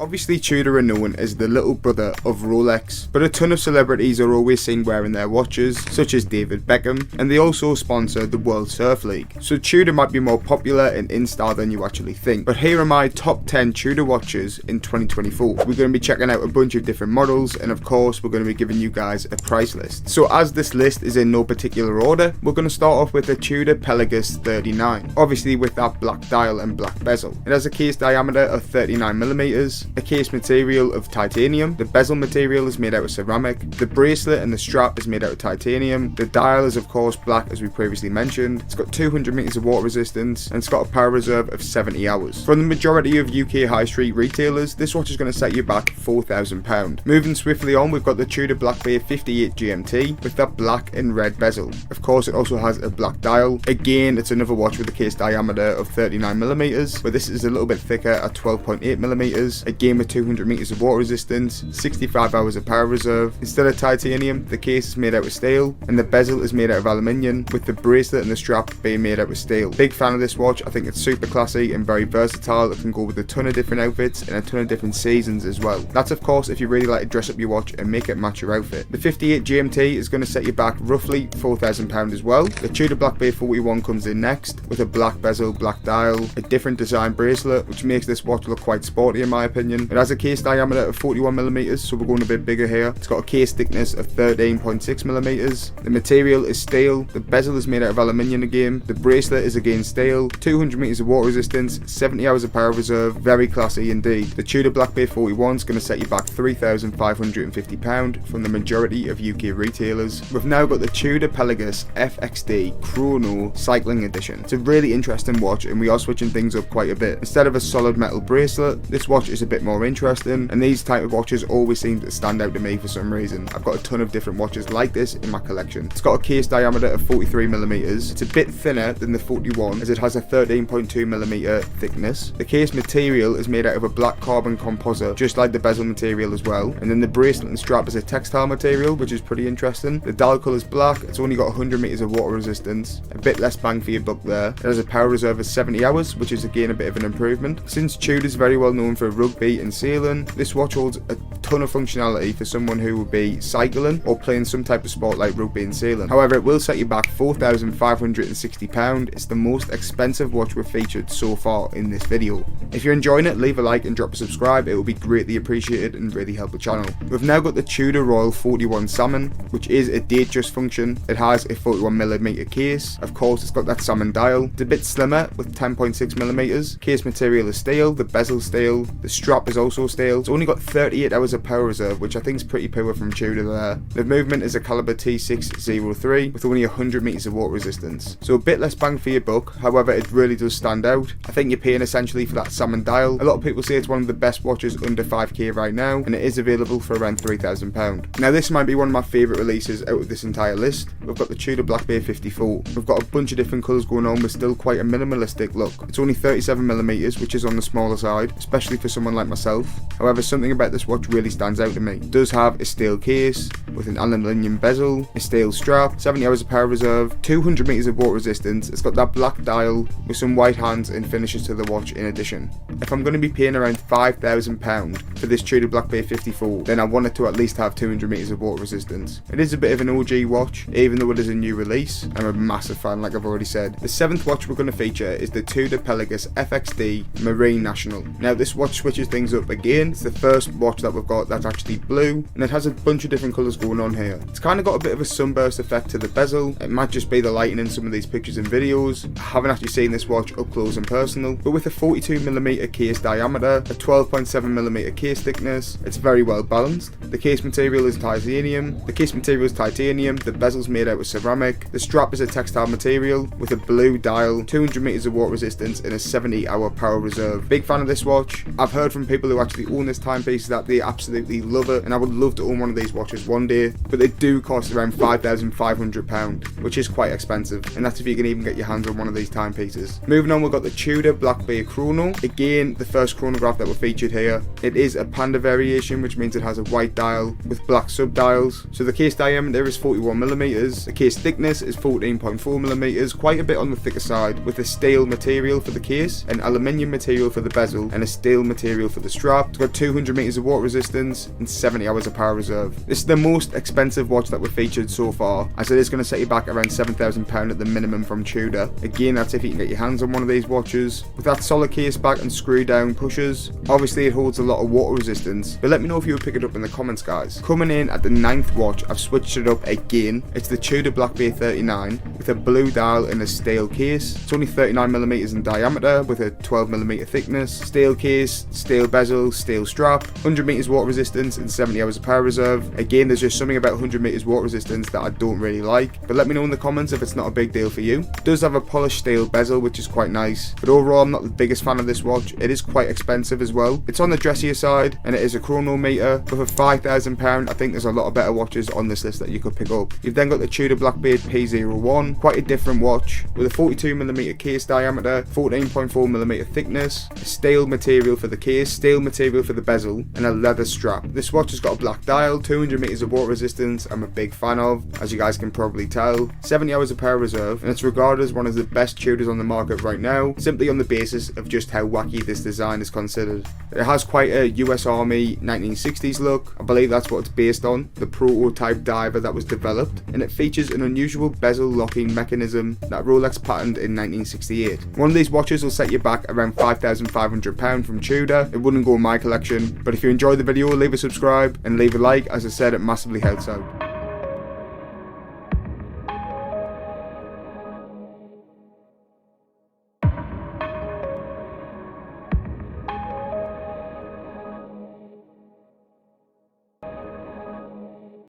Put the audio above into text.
Obviously Tudor are known as the little brother of Rolex, but a ton of celebrities are always seen wearing their watches, such as David Beckham, and they also sponsor the World Surf League. So Tudor might be more popular and in style than you actually think. But here are my top 10 Tudor watches in 2024. We're going to be checking out a bunch of different models, and of course we're going to be giving you guys a price list. So as this list is in no particular order, we're going to start off with the Tudor Pelagus 39, obviously with that black dial and black bezel. It has a case diameter of 39mm, a case material of titanium, the bezel material is made out of ceramic, the bracelet and the strap is made out of titanium, the dial is of course black as we previously mentioned, it's got 200 meters of water resistance, and it's got a power reserve of 70 hours. From the majority of UK high street retailers, this watch is going to set you back £4,000. Moving swiftly on, we've got the Tudor Black Bay 58 GMT with that black and red bezel. Of course it also has a black dial. Again, it's another watch with a case diameter of 39mm, but this is a little bit thicker at 12.8mm, again with 200 meters of water resistance, 65 hours of power reserve. Instead of titanium, the case is made out of steel, and the bezel is made out of aluminium, with the bracelet and the strap being made out of steel. Big fan of this watch. I think it's super classy and very versatile. It can go with a ton of different outfits and a ton of different seasons as well. That's of course if you really like to dress up your watch and make it match your outfit. The 58 GMT is going to set you back roughly £4,000 as well. The Tudor Black Bay 41 comes in next with a black bezel, black dial, a different design bracelet, which makes this watch look quite sporty in my opinion. It has a case diameter of 41mm, so we're going a bit bigger here. It's got a case thickness of 13.6mm. The material is steel, the bezel is made out of aluminium again, the bracelet is again steel, 200 meters of water resistance, 70 hours of power reserve, very classy indeed. The Tudor Black Bay 41 is going to set you back £3,550 from the majority of UK retailers. We've now got the Tudor Pelagus FXD Chrono Cycling Edition. It's a really interesting watch, and we are switching things up quite a bit. Instead of a solid metal bracelet, this watch is a bit more interesting, and these type of watches always seem to stand out to me for some reason. I've got a ton of different watches like this in my collection. It's got a case diameter of 43mm. It's a bit thinner than the 41 as it has a 13.2mm thickness. The case material is made out of a black carbon composite, just like the bezel material as well, and then the bracelet and strap is a textile material, which is pretty interesting. The dial colour is black, it's only got 100 meters of water resistance, a bit less bang for your buck there. It has a power reserve of 70 hours, which is again a bit of an improvement. Since Tudor is very well known for rugby and sailing, this watch holds a ton of functionality for someone who will be cycling or playing some type of sport like rugby and sailing. However, it will set you back £4,560. It's the most expensive watch we've featured so far in this video. If you're enjoying it, leave a like and drop a subscribe. It will be greatly appreciated and really help the channel. We've now got the Tudor Royal 41 Salmon, which is a date just function. It has a 41mm case. Of course, it's got that salmon dial. It's a bit slimmer with 10.6mm. Case material is steel, the bezel steel, the strap is also steel. It's only got 38 hours of power reserve, which I think is pretty poor from Tudor there. The movement is a caliber T603 with only 100 meters of water resistance. So a bit less bang for your buck, however it really does stand out. I think you're paying essentially for that salmon dial. A lot of people say it's one of the best watches under 5k right now, and it is available for around £3,000. Now this might be one of my favourite releases out of this entire list. We've got the Tudor Black Bay 54. We've got a bunch of different colours going on with still quite a minimalistic look. It's only 37mm, which is on the smaller side, especially for someone like myself. However, something about this watch really stands out to me. It does have a steel case with an aluminium bezel, a steel strap, 70 hours of power reserve, 200 meters of water resistance. It's got that black dial with some white hands and finishes to the watch in addition. If I'm going to be paying around £5,000 for this Tudor Black Bay 54, then I want it to at least have 200 meters of water resistance. It is a bit of an OG watch, even though it is a new release. I'm a massive fan, like I've already said. The 7th watch we're going to feature is the Tudor Pelagus FXD Marine National. Now this watch switches things up again. It's the first watch that we've got that's actually blue, and it has a bunch of different colours going on here. It's kind of got a bit of a sunburst effect to the bezel. It might just be the lighting in some of these pictures and videos. I haven't actually seen this watch up close and personal, but with a 42mm case diameter, a 12.7mm case thickness, it's very well balanced. The case material is titanium. The bezel's made out of ceramic. The strap is a textile material with a blue dial, 200 meters of water resistance, and a 70-hour power reserve. Big fan of this watch. I've heard from people who actually own this timepiece that they absolutely absolutely love it, and I would love to own one of these watches one day, but they do cost around £5,500, which is quite expensive, and that's if you can even get your hands on one of these timepieces. Moving on, we've got the Tudor Black Bay Chrono. Again, the first chronograph that were featured here. It is a panda variation, which means it has a white dial with black sub-dials. So the case diameter is 41mm, the case thickness is 14.4mm, quite a bit on the thicker side, with a steel material for the case, an aluminium material for the bezel, and a steel material for the strap. It's got 200 meters of water resistance and 70 hours of power reserve. This is the most expensive watch that we've featured so far, as it is going to set you back around £7,000 at the minimum from Tudor. Again, that's if you can get your hands on one of these watches. With that solid case back and screw down pushers, obviously it holds a lot of water resistance, but let me know if you would pick it up in the comments, guys. Coming in at the 9th watch, I've switched it up again. It's the Tudor Black Bay 39 with a blue dial and a steel case. It's only 39mm in diameter with a 12mm thickness, steel case, steel bezel, steel strap, 100 meters water resistance and 70 hours of power reserve. Again, there's just something about 100 meters water resistance that I don't really like, but let me know in the comments if it's not a big deal for you. It does have a polished steel bezel, which is quite nice, but overall I'm not the biggest fan of this watch. It is quite expensive as well. It's on the dressier side, and it is a chronometer, but for £5,000 I think there's a lot of better watches on this list that you could pick up. You've then got the Tudor Black Bay P01, quite a different watch, with a 42mm case diameter, 14.4mm thickness, a steel material for the case, steel material for the bezel, and a leather strap. This watch has got a black dial, 200 meters of water resistance I'm a big fan of, as you guys can probably tell, 70 hours of power reserve, and it's regarded as one of the best Tudors on the market right now, simply on the basis of just how wacky this design is considered. It has quite a US Army 1960s look. I believe that's what it's based on, the prototype diver that was developed, and it features an unusual bezel locking mechanism that Rolex patented in 1968. One of these watches will set you back around £5,500 from Tudor. It wouldn't go in my collection, but if you enjoyed the video, leave a subscribe and leave a like. As I said, it massively helps out.